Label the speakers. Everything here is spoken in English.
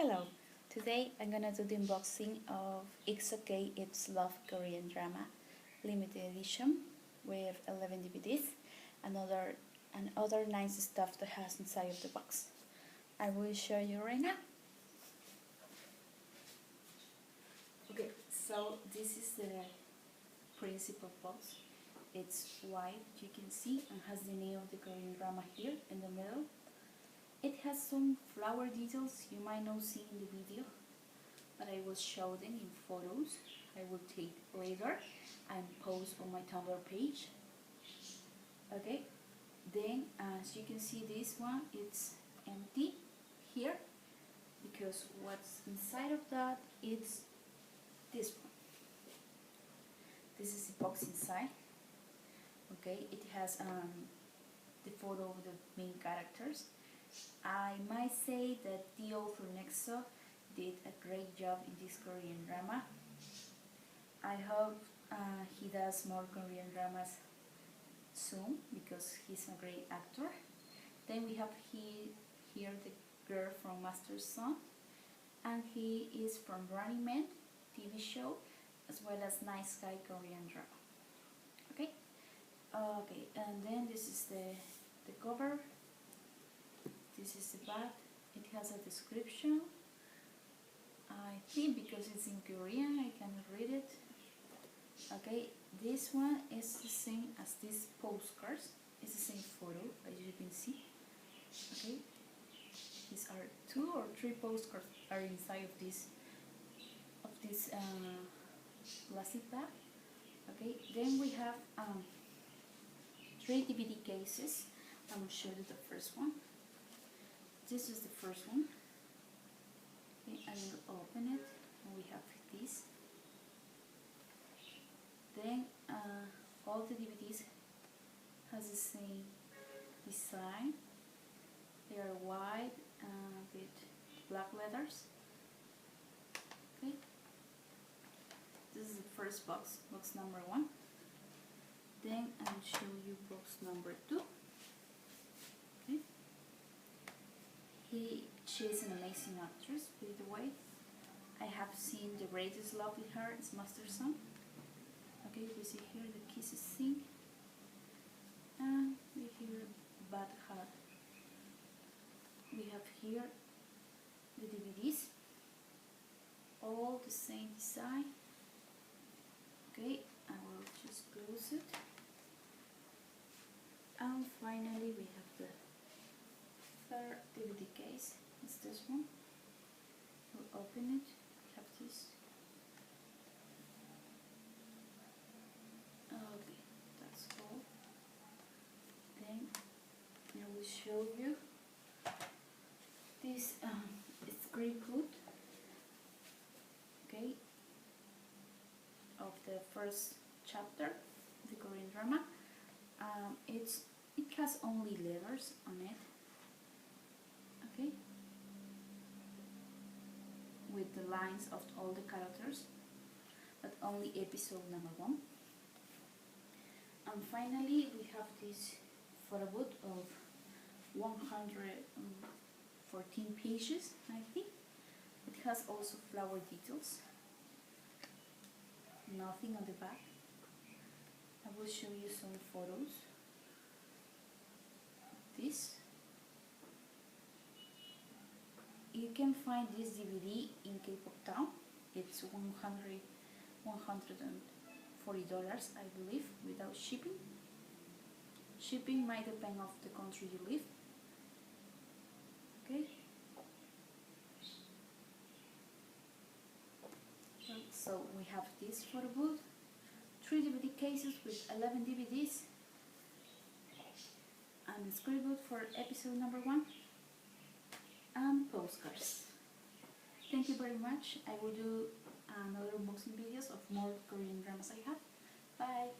Speaker 1: Hello, today I'm gonna do the unboxing of It's Okay, It's Love Korean Drama limited edition with 11 DVDs and other nice stuff that has inside of the box. I will show you right now. Okay, so this is the principal box. It's white, you can see, and has the name of the Korean drama here in the middle. It has some flower details you might not see in the video, but I will show them in photos. I will take later and post on my Tumblr page. Okay, then as you can see, this one it's empty here because what's inside of that is this one. This is the box inside. Okay, it has the photo of the main characters. I might say that the author Nexo did a great job in this Korean drama. I hope he does more Korean dramas soon because he's a great actor. Then we have here the girl from Master's Son, and he is from Running Man TV show as well as Nice Guy Korean drama. Okay, and then this is the cover. This is the back. It has a description. I think because it's in Korean I cannot read it. Okay, this one is the same as these postcards. It's the same photo as you can see. Okay, these are 2 or 3 postcards are inside of this plastic bag. Okay, then we have 3 DVD cases. I will show you the first one. This is the first one. Okay, I will open it and we have this. Then all the DVDs has the same design. They are white with black letters. Okay, this is the first box number 1. Then I'll show you box number 2. Okay. She's an amazing actress, by the way. I have seen The Greatest Love with her, it's Master's Son. Okay, we see here the kisses scene. And we hear Bad Heart. We have here the DVDs. All the same design. Okay, I will just close it. And finally we have the third DVD case. It's this one. We'll open it. We have this. Okay, that's all. Then I will show you this screenshot. Okay, of the first chapter of the Korean drama. It has only letters on it. Okay, with the lines of all the characters, but only episode number 1. And finally we have this photo book of 114 pages, I think. It has also flower details. Nothing on the back. I will show you some photos. This. You can find this DVD in K-pop Town. It's $140, I believe, without shipping. Shipping might depend on the country you live. Okay. So we have this photo booth, 3 DVD cases with 11 DVDs, and a scriptbook for episode number 1. And postcards. Thank you very much. I will do another unboxing videos of more Korean dramas I have. Bye!